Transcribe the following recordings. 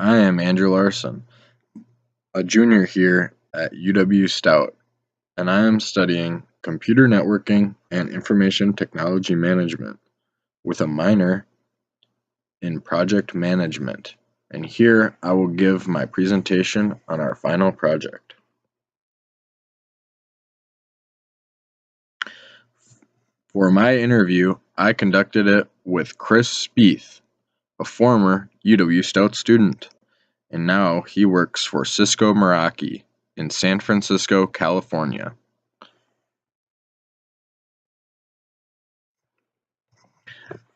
I am Andrew Larson, a junior here at UW Stout, and I am studying computer networking and information technology management with a minor in project management. And here I will give my presentation on our final project. For my interview, I conducted it with Chris Spieth, a former UW Stout student, and now he works for Cisco Meraki in San Francisco, California.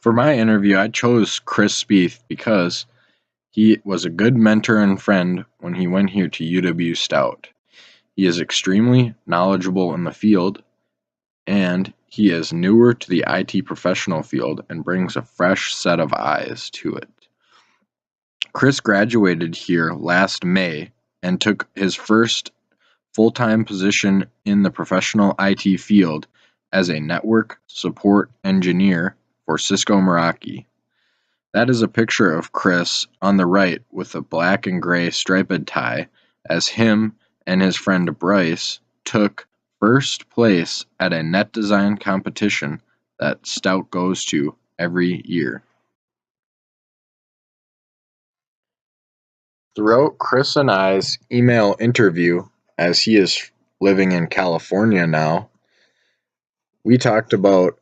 For my interview, I chose Chris Spieth because he was a good mentor and friend when he went here to UW Stout. He is extremely knowledgeable in the field, and he is newer to the IT professional field and brings a fresh set of eyes to it. Chris graduated here last May and took his first full-time position in the professional IT field as a network support engineer for Cisco Meraki. That is a picture of Chris on the right with a black and gray striped tie, as him and his friend Bryce took first place at a net design competition that Stout goes to every year. Throughout Chris and I's email interview, as he is living in California now, we talked about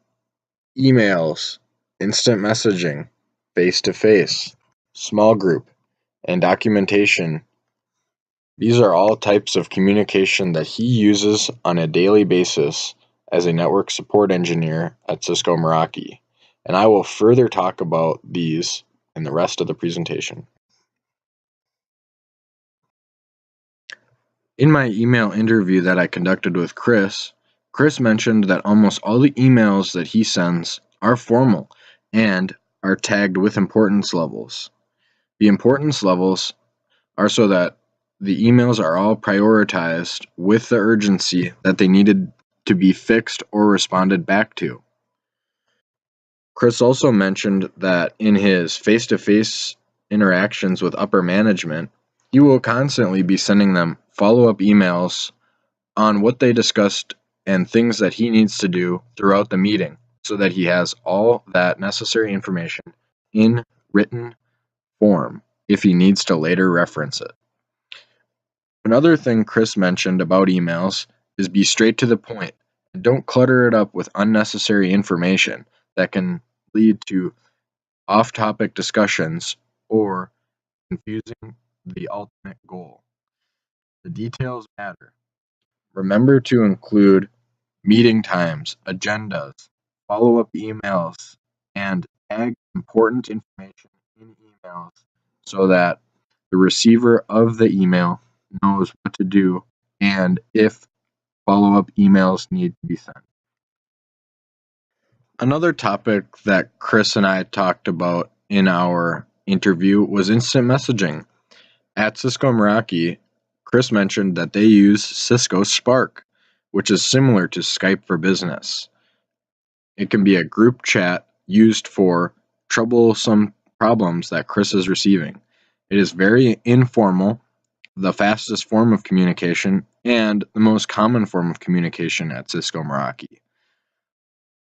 emails, instant messaging, face-to-face, small group, and documentation. These are all types of communication that he uses on a daily basis as a network support engineer at Cisco Meraki, and I will further talk about these in the rest of the presentation. In my email interview that I conducted with Chris mentioned that almost all the emails that he sends are formal and are tagged with importance levels. The importance levels are so that the emails are all prioritized with the urgency that they needed to be fixed or responded back to. Chris also mentioned that in his face-to-face interactions with upper management, he will constantly be sending them follow-up emails on what they discussed and things that he needs to do throughout the meeting so that he has all that necessary information in written form if he needs to later reference it. Another thing Chris mentioned about emails is be straight to the point and don't clutter it up with unnecessary information that can lead to off-topic discussions or confusing the ultimate goal. The details matter. Remember to include meeting times, agendas, follow-up emails, and tag important information in emails so that the receiver of the email knows what to do and if follow-up emails need to be sent. Another topic that Chris and I talked about in our interview was instant messaging. At Cisco Meraki, Chris mentioned that they use Cisco Spark, which is similar to Skype for Business. It can be a group chat used for troublesome problems that Chris is receiving. It is very informal, the fastest form of communication, and the most common form of communication at Cisco Meraki.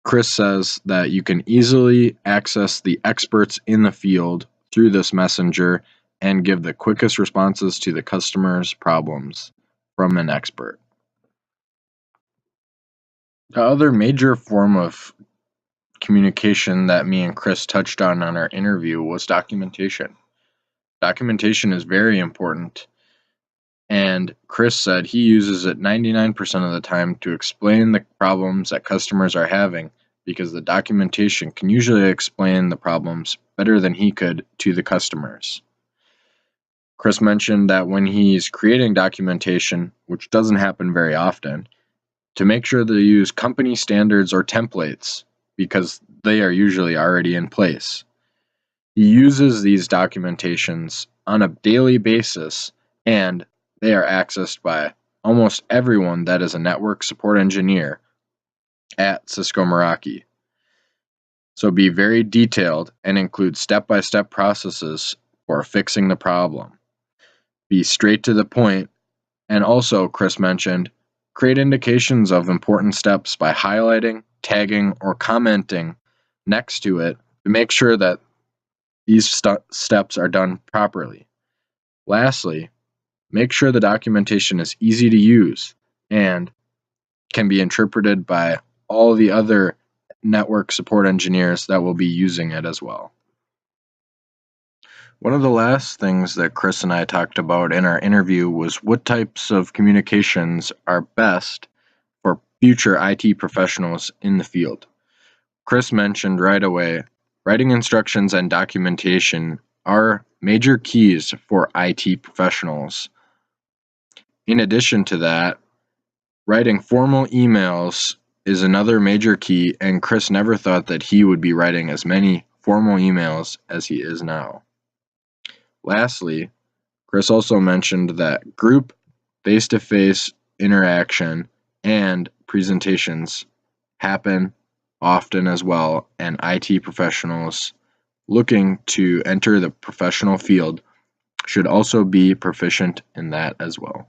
Chris says that you can easily access the experts in the field through this messenger and give the quickest responses to the customer's problems from an expert. The other major form of communication that me and Chris touched on our interview was documentation. Documentation is very important, and Chris said he uses it 99% of the time to explain the problems that customers are having because the documentation can usually explain the problems better than he could to the customers. Chris mentioned that when he's creating documentation, which doesn't happen very often, to make sure to use company standards or templates because they are usually already in place. He uses these documentations on a daily basis and they are accessed by almost everyone that is a network support engineer at Cisco Meraki. So be very detailed and include step-by-step processes before fixing the problem. Be straight to the point, and also, Chris mentioned, create indications of important steps by highlighting, tagging, or commenting next to it to make sure that these steps are done properly. Lastly, make sure the documentation is easy to use and can be interpreted by all the other network support engineers that will be using it as well. One of the last things that Chris and I talked about in our interview was what types of communications are best for future IT professionals in the field. Chris mentioned right away, writing instructions and documentation are major keys for IT professionals. In addition to that, writing formal emails is another major key, and Chris never thought that he would be writing as many formal emails as he is now. Lastly, Chris also mentioned that group, face-to-face interaction, and presentations happen often as well, and IT professionals looking to enter the professional field should also be proficient in that as well.